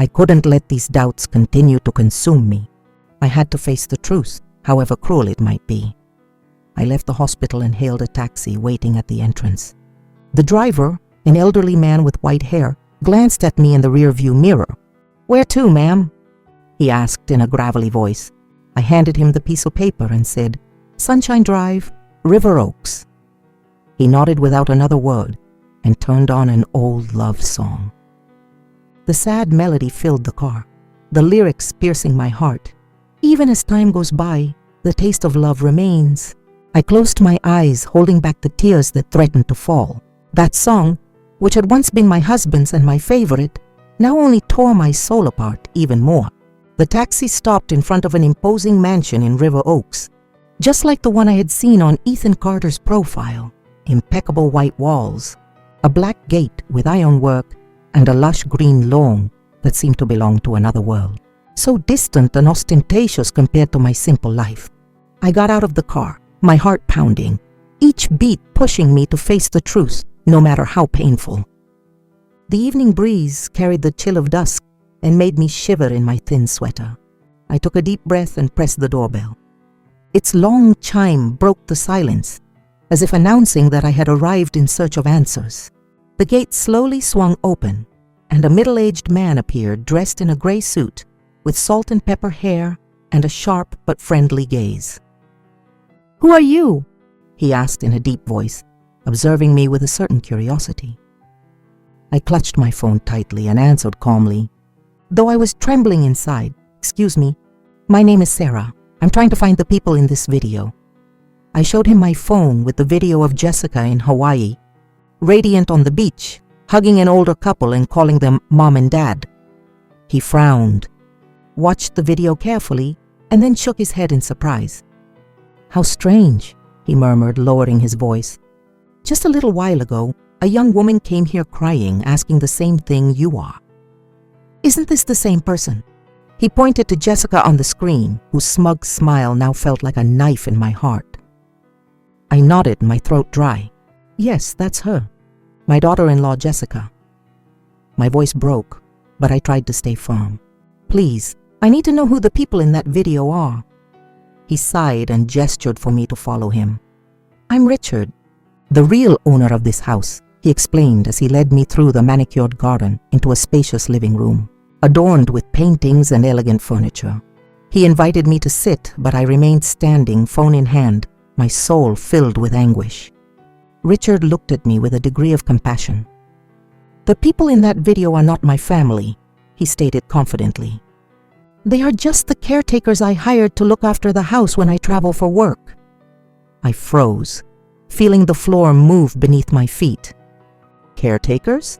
I couldn't let these doubts continue to consume me. I had to face the truth, however cruel it might be. I left the hospital and hailed a taxi waiting at the entrance. The driver, an elderly man with white hair, glanced at me in the rearview mirror. "Where to, ma'am?" he asked in a gravelly voice. I handed him the piece of paper and said, "Sunshine Drive, River Oaks." He nodded without another word and turned on an old love song. The sad melody filled the car, the lyrics piercing my heart. Even as time goes by, the taste of love remains. I closed my eyes, holding back the tears that threatened to fall. That song, which had once been my husband's and my favorite, now only tore my soul apart even more. The taxi stopped in front of an imposing mansion in River Oaks, just like the one I had seen on Ethan Carter's profile. Impeccable white walls, a black gate with ironwork, and a lush green lawn that seemed to belong to another world, so distant and ostentatious compared to my simple life. I got out of the car, my heart pounding, each beat pushing me to face the truth, no matter how painful. The evening breeze carried the chill of dusk and made me shiver in my thin sweater. I took a deep breath and pressed the doorbell. Its long chime broke the silence, as if announcing that I had arrived in search of answers. The gate slowly swung open, and a middle-aged man appeared dressed in a gray suit, with salt and pepper hair and a sharp but friendly gaze. "Who are you?" he asked in a deep voice, observing me with a certain curiosity. I clutched my phone tightly and answered calmly, though I was trembling inside. "Excuse me, my name is Sarah. I'm trying to find the people in this video." I showed him my phone with the video of Jessica in Hawaii, radiant on the beach, hugging an older couple and calling them Mom and Dad. He frowned, watched the video carefully, and then shook his head in surprise. "How strange," he murmured, lowering his voice. "Just a little while ago, a young woman came here crying, asking the same thing you are. Isn't this the same person?" He pointed to Jessica on the screen, whose smug smile now felt like a knife in my heart. I nodded, my throat dry. "Yes, that's her. My daughter-in-law, Jessica." My voice broke, but I tried to stay firm. "Please, I need to know who the people in that video are." He sighed and gestured for me to follow him. "I'm Richard, the real owner of this house," he explained as he led me through the manicured garden into a spacious living room, adorned with paintings and elegant furniture. He invited me to sit, but I remained standing, phone in hand, my soul filled with anguish. Richard looked at me with a degree of compassion. "The people in that video are not my family," he stated confidently. "They are just the caretakers I hired to look after the house when I travel for work." I froze, feeling the floor move beneath my feet. "Caretakers?"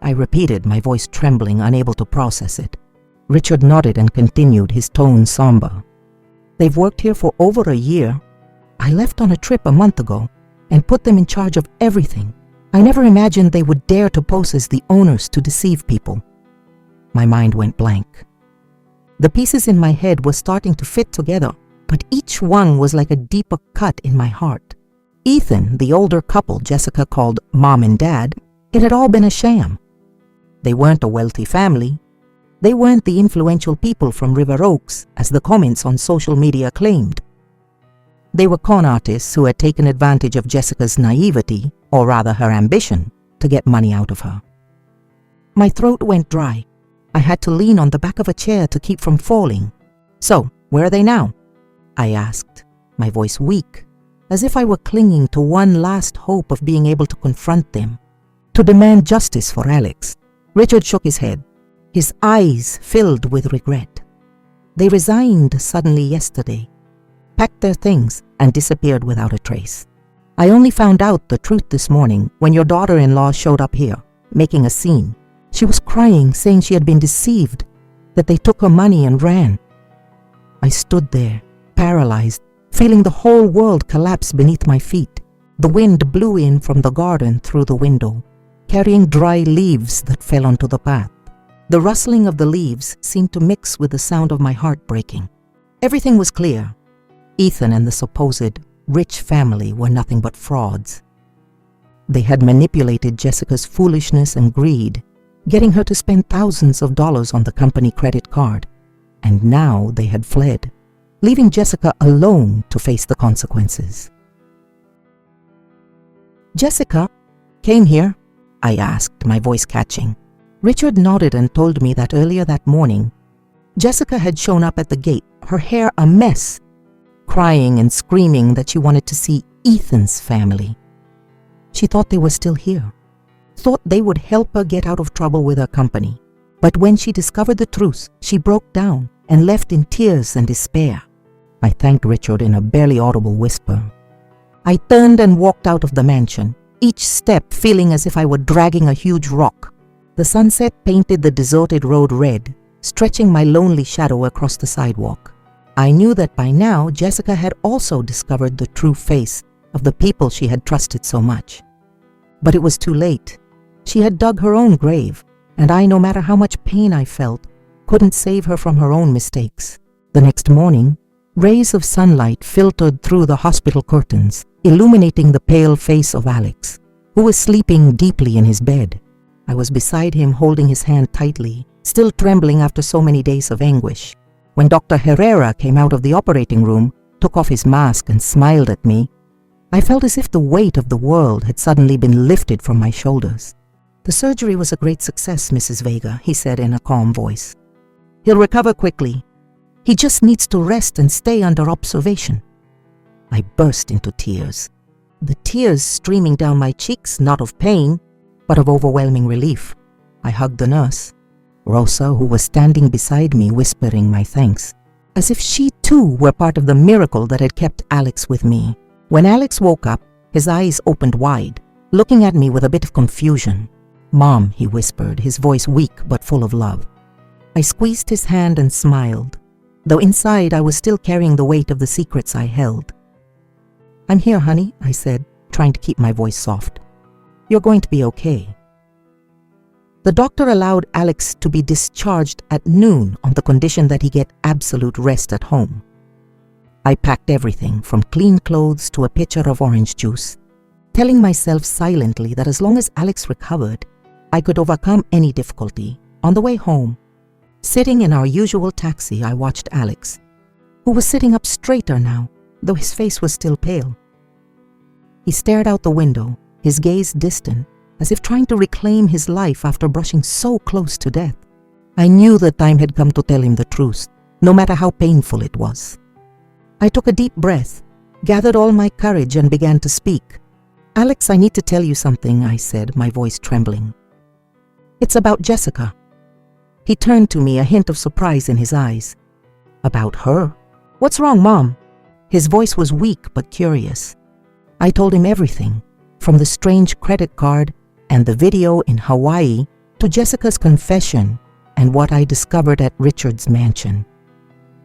I repeated, my voice trembling, unable to process it. Richard nodded and continued, his tone somber. "They've worked here for over a year. I left on a trip a month ago and put them in charge of everything. I never imagined they would dare to pose as the owners to deceive people." My mind went blank. The pieces in my head were starting to fit together, but each one was like a deeper cut in my heart. Ethan, the older couple Jessica called Mom and Dad, it had all been a sham. They weren't a wealthy family. They weren't the influential people from River Oaks, as the comments on social media claimed. They were con artists who had taken advantage of Jessica's naivety, or rather her ambition, to get money out of her. My throat went dry. I had to lean on the back of a chair to keep from falling. "So, where are they now?" I asked, my voice weak, as if I were clinging to one last hope of being able to confront them, to demand justice for Alex. Richard shook his head, his eyes filled with regret. "They resigned suddenly yesterday, packed their things, and disappeared without a trace. I only found out the truth this morning when your daughter-in-law showed up here, making a scene. She was crying, saying she had been deceived. that they took her money and ran. I stood there, paralyzed, feeling the whole world collapse beneath my feet. The wind blew in from the garden through the window, carrying dry leaves that fell onto the path. The rustling of the leaves seemed to mix with the sound of my heart breaking. Everything was clear. Ethan and the supposed rich family were nothing but frauds. They had manipulated Jessica's foolishness and greed, getting her to spend thousands of dollars on the company credit card. And now they had fled, leaving Jessica alone to face the consequences. "Jessica came here?" I asked, my voice catching. Richard nodded and told me that earlier that morning, Jessica had shown up at the gate, her hair a mess, crying and screaming that she wanted to see Ethan's family. She thought they were still here, thought they would help her get out of trouble with her company. But when she discovered the truth, she broke down and left in tears and despair. I thanked Richard in a barely audible whisper. I turned and walked out of the mansion, each step feeling as if I were dragging a huge rock. The sunset painted the deserted road red, stretching my lonely shadow across the sidewalk. I knew that by now Jessica had also discovered the true face of the people she had trusted so much. But it was too late. She had dug her own grave, and I, no matter how much pain I felt, couldn't save her from her own mistakes. The next morning, rays of sunlight filtered through the hospital curtains, illuminating the pale face of Alex, who was sleeping deeply in his bed. I was beside him, holding his hand tightly, still trembling after so many days of anguish. When Dr. Herrera came out of the operating room, took off his mask and smiled at me, I felt as if the weight of the world had suddenly been lifted from my shoulders. "The surgery was a great success, Mrs. Vega," he said in a calm voice. "He'll recover quickly. He just needs to rest and stay under observation." I burst into tears, the tears streaming down my cheeks, not of pain, but of overwhelming relief. I hugged the nurse, Rosa, who was standing beside me, whispering my thanks, as if she too were part of the miracle that had kept Alex with me. When Alex woke up, his eyes opened wide, looking at me with a bit of confusion. "Mom," he whispered, his voice weak but full of love. I squeezed his hand and smiled, though inside I was still carrying the weight of the secrets I held. "I'm here, honey," I said, trying to keep my voice soft. "You're going to be okay." The doctor allowed Alex to be discharged at noon on the condition that he get absolute rest at home. I packed everything from clean clothes to a pitcher of orange juice, telling myself silently that as long as Alex recovered, I could overcome any difficulty. On the way home, sitting in our usual taxi, I watched Alex, who was sitting up straighter now, though his face was still pale. He stared out the window, his gaze distant, as if trying to reclaim his life after brushing so close to death. I knew the time had come to tell him the truth, no matter how painful it was. I took a deep breath, gathered all my courage, and began to speak. "Alex, I need to tell you something," I said, my voice trembling. "It's about Jessica." He turned to me, a hint of surprise in his eyes. "About her? What's wrong, Mom?" His voice was weak but curious. I told him everything, from the strange credit card and the video in Hawaii to Jessica's confession and what I discovered at Richard's mansion.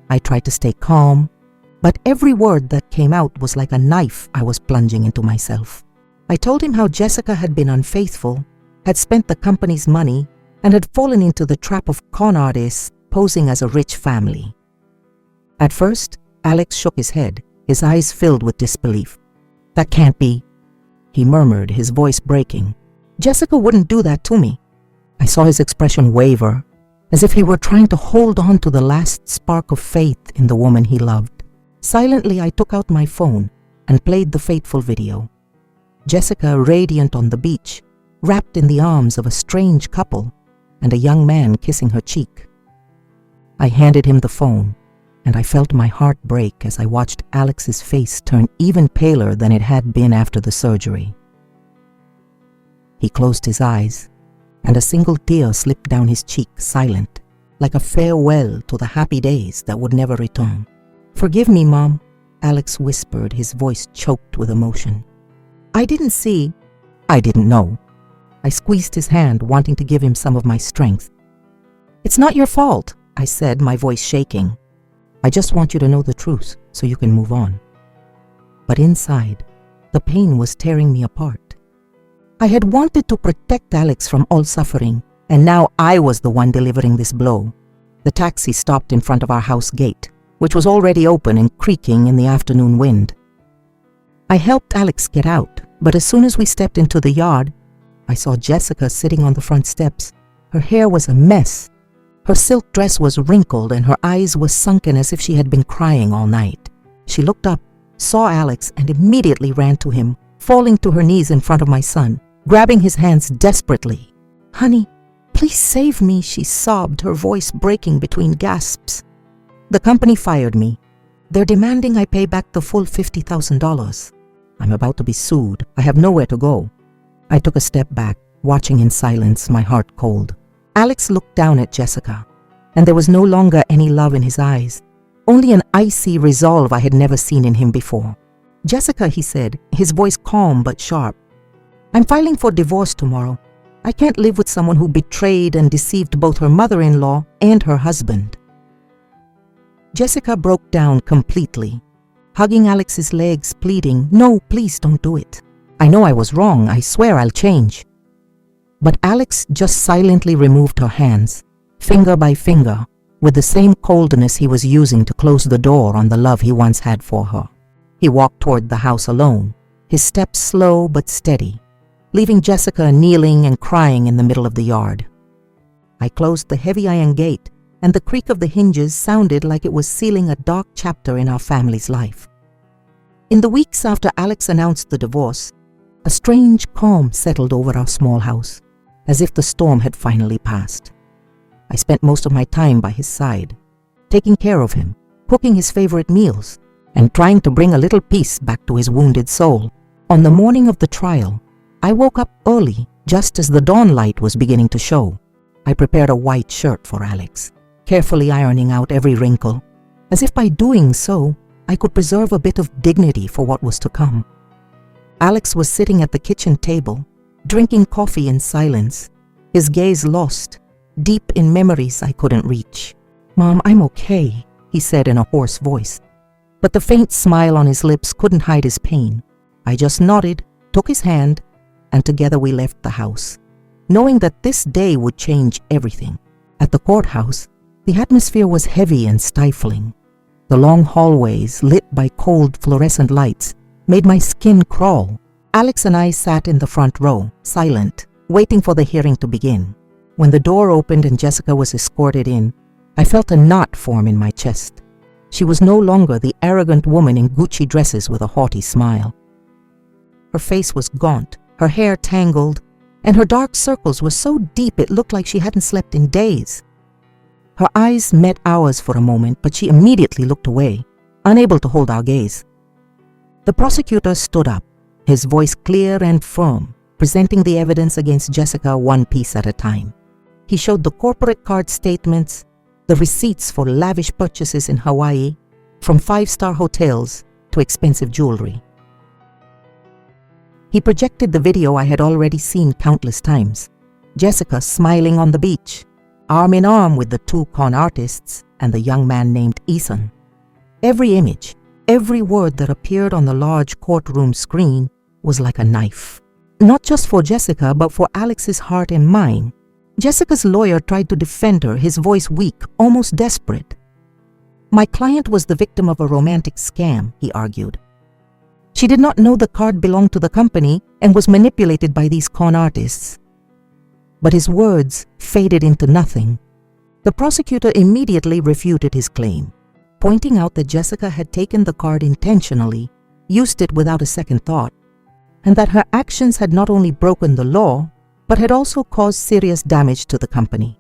I tried to stay calm, but every word that came out was like a knife I was plunging into myself. I told him how Jessica had been unfaithful, had spent the company's money, and had fallen into the trap of con artists posing as a rich family. At first, Alex shook his head, his eyes filled with disbelief. "That can't be," he murmured, his voice breaking. "Jessica wouldn't do that to me." I saw his expression waver, as if he were trying to hold on to the last spark of faith in the woman he loved. Silently, I took out my phone and played the fateful video. Jessica radiant on the beach, wrapped in the arms of a strange couple, and a young man kissing her cheek. I handed him the phone, and I felt my heart break as I watched Alex's face turn even paler than it had been after the surgery. He closed his eyes, and a single tear slipped down his cheek, silent, like a farewell to the happy days that would never return. "Forgive me, Mom," Alex whispered, his voice choked with emotion. "I didn't see." "I didn't know." I squeezed his hand, wanting to give him some of my strength. "It's not your fault. I said, my voice shaking. "I just want you to know the truth so you can move on." But inside, the pain was tearing me apart. I had wanted to protect Alex from all suffering, and now I was the one delivering this blow. The taxi stopped in front of our house gate, which was already open and creaking in the afternoon wind. I helped Alex get out, but as soon as we stepped into the yard, I saw Jessica sitting on the front steps. Her hair was a mess. Her silk dress was wrinkled and her eyes were sunken as if she had been crying all night. She looked up, saw Alex, and immediately ran to him, falling to her knees in front of my son, grabbing his hands desperately. "Honey, please save me," she sobbed, her voice breaking between gasps. "The company fired me. They're demanding I pay back the full $50,000. I'm about to be sued. I have nowhere to go." I took a step back, watching in silence, my heart cold. Alex looked down at Jessica, and there was no longer any love in his eyes, only an icy resolve I had never seen in him before. "Jessica," he said, his voice calm but sharp, "I'm filing for divorce tomorrow. I can't live with someone who betrayed and deceived both her mother-in-law and her husband." Jessica broke down completely, hugging Alex's legs, pleading, "No, please don't do it. I know I was wrong. I swear I'll change." But Alex just silently removed her hands, finger by finger, with the same coldness he was using to close the door on the love he once had for her. He walked toward the house alone, his steps slow but steady, leaving Jessica kneeling and crying in the middle of the yard. I closed the heavy iron gate, and the creak of the hinges sounded like it was sealing a dark chapter in our family's life. In the weeks after Alex announced the divorce, a strange calm settled over our small house, as if the storm had finally passed. I spent most of my time by his side, taking care of him, cooking his favorite meals, and trying to bring a little peace back to his wounded soul. On the morning of the trial, I woke up early, just as the dawn light was beginning to show. I prepared a white shirt for Alex, carefully ironing out every wrinkle, as if by doing so, I could preserve a bit of dignity for what was to come. Alex was sitting at the kitchen table, drinking coffee in silence, his gaze lost, deep in memories I couldn't reach. "Mom, I'm okay," he said in a hoarse voice. But the faint smile on his lips couldn't hide his pain. I just nodded, took his hand, and together we left the house, knowing that this day would change everything. At the courthouse, the atmosphere was heavy and stifling. The long hallways, lit by cold fluorescent lights, made my skin crawl. Alex and I sat in the front row, silent, waiting for the hearing to begin. When the door opened and Jessica was escorted in, I felt a knot form in my chest. She was no longer the arrogant woman in Gucci dresses with a haughty smile. Her face was gaunt, her hair tangled, and her dark circles were so deep it looked like she hadn't slept in days. Her eyes met ours for a moment, but she immediately looked away, unable to hold our gaze. The prosecutor stood up, his voice clear and firm, presenting the evidence against Jessica one piece at a time. He showed the corporate card statements, the receipts for lavish purchases in Hawaii, from five-star hotels to expensive jewelry. He projected the video I had already seen countless times. Jessica smiling on the beach, arm in arm with the two con artists and the young man named Ethan. Every image, every word that appeared on the large courtroom screen was like a knife. Not just for Jessica, but for Alex's heart and mine. Jessica's lawyer tried to defend her, his voice weak, almost desperate. My client was the victim of a romantic scam, he argued. She did not know the card belonged to the company and was manipulated by these con artists. But his words faded into nothing. The prosecutor immediately refuted his claim, pointing out that Jessica had taken the card intentionally, used it without a second thought, and that her actions had not only broken the law, but had also caused serious damage to the company.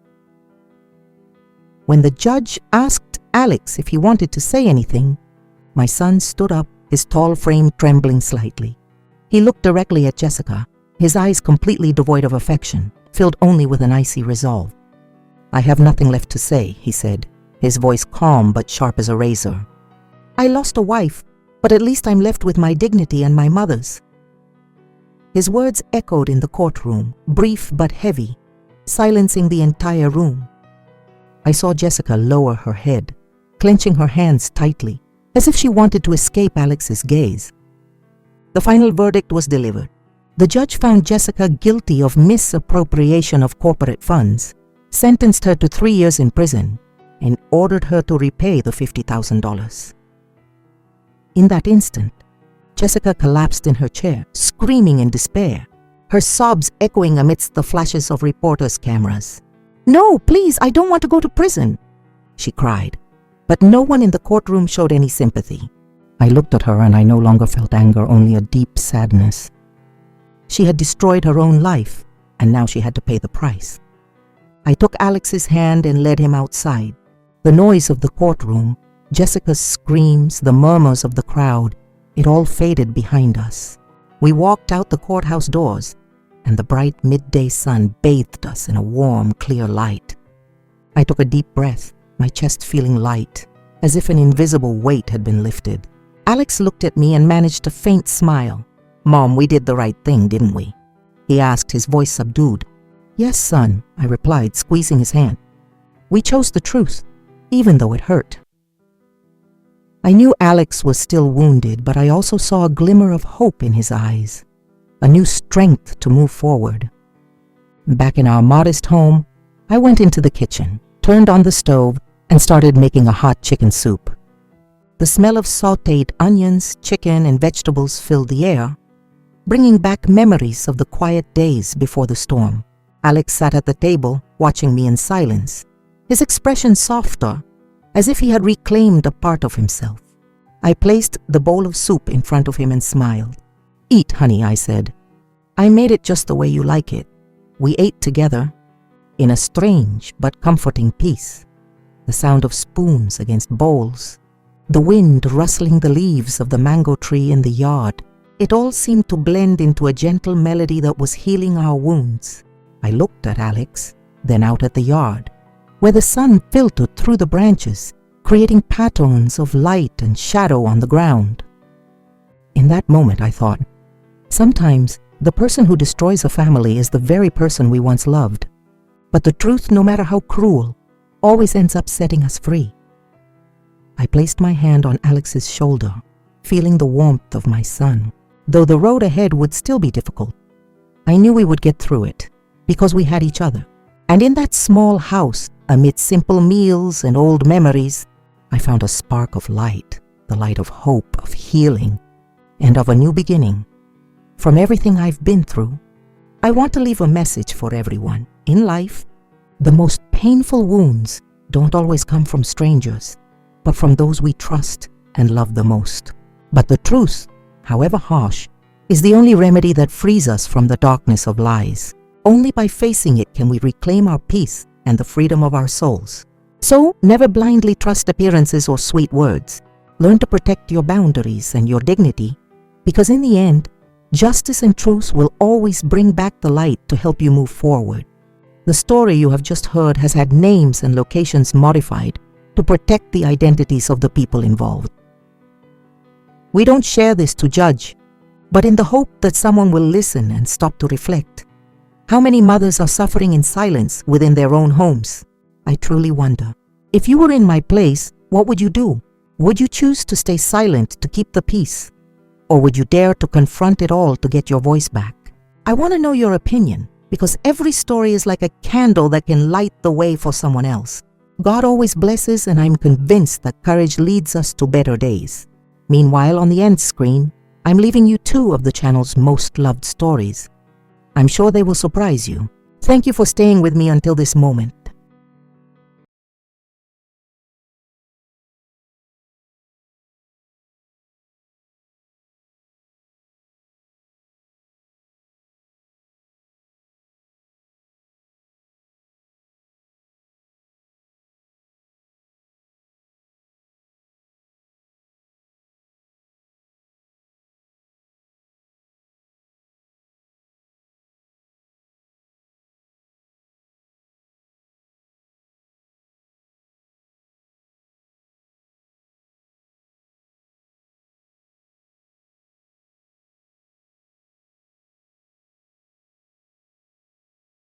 When the judge asked Alex if he wanted to say anything, my son stood up, his tall frame trembling slightly. He looked directly at Jessica, his eyes completely devoid of affection, filled only with an icy resolve. "I have nothing left to say," he said, his voice calm but sharp as a razor. "I lost a wife, but at least I'm left with my dignity and my mother's." His words echoed in the courtroom, brief but heavy, silencing the entire room. I saw Jessica lower her head, clenching her hands tightly, as if she wanted to escape Alex's gaze. The final verdict was delivered. The judge found Jessica guilty of misappropriation of corporate funds, sentenced her to 3 years in prison, and ordered her to repay the $50,000. In that instant, Jessica collapsed in her chair, screaming in despair, her sobs echoing amidst the flashes of reporters' cameras. "No, please, I don't want to go to prison," she cried. But no one in the courtroom showed any sympathy. I looked at her and I no longer felt anger, only a deep sadness. She had destroyed her own life, and now she had to pay the price. I took Alex's hand and led him outside. The noise of the courtroom, Jessica's screams, the murmurs of the crowd, it all faded behind us. We walked out the courthouse doors, and the bright midday sun bathed us in a warm, clear light. I took a deep breath, my chest feeling light, as if an invisible weight had been lifted. Alex looked at me and managed a faint smile. "Mom, we did the right thing, didn't we?" he asked, his voice subdued. "Yes, son," I replied, squeezing his hand. "We chose the truth, even though it hurt." I knew Alex was still wounded, but I also saw a glimmer of hope in his eyes, a new strength to move forward. Back in our modest home, I went into the kitchen, turned on the stove, and started making a hot chicken soup. The smell of sautéed onions, chicken, and vegetables filled the air, bringing back memories of the quiet days before the storm. Alex sat at the table, watching me in silence, his expression softer, as if he had reclaimed a part of himself. I placed the bowl of soup in front of him and smiled. "Eat, honey," I said. "I made it just the way you like it." We ate together, in a strange but comforting peace. The sound of spoons against bowls, the wind rustling the leaves of the mango tree in the yard, it all seemed to blend into a gentle melody that was healing our wounds. I looked at Alex, then out at the yard, where the sun filtered through the branches, creating patterns of light and shadow on the ground. In that moment, I thought, sometimes the person who destroys a family is the very person we once loved. But the truth, no matter how cruel, always ends up setting us free. I placed my hand on Alex's shoulder, feeling the warmth of my son. Though the road ahead would still be difficult, I knew we would get through it, because we had each other. And in that small house, amid simple meals and old memories, I found a spark of light, the light of hope, of healing, and of a new beginning. From everything I've been through, I want to leave a message for everyone. In life, the most painful wounds don't always come from strangers, but from those we trust and love the most. But the truth, however harsh, is the only remedy that frees us from the darkness of lies. Only by facing it can we reclaim our peace and the freedom of our souls. So, never blindly trust appearances or sweet words. Learn to protect your boundaries and your dignity, because in the end, justice and truth will always bring back the light to help you move forward. The story you have just heard has had names and locations modified to protect the identities of the people involved. We don't share this to judge, but in the hope that someone will listen and stop to reflect. How many mothers are suffering in silence within their own homes? I truly wonder. If you were in my place, what would you do? Would you choose to stay silent to keep the peace? Or would you dare to confront it all to get your voice back? I want to know your opinion, because every story is like a candle that can light the way for someone else. God always blesses, and I'm convinced that courage leads us to better days. Meanwhile, on the end screen, I'm leaving you 2 of the channel's most loved stories. I'm sure they will surprise you. Thank you for staying with me until this moment.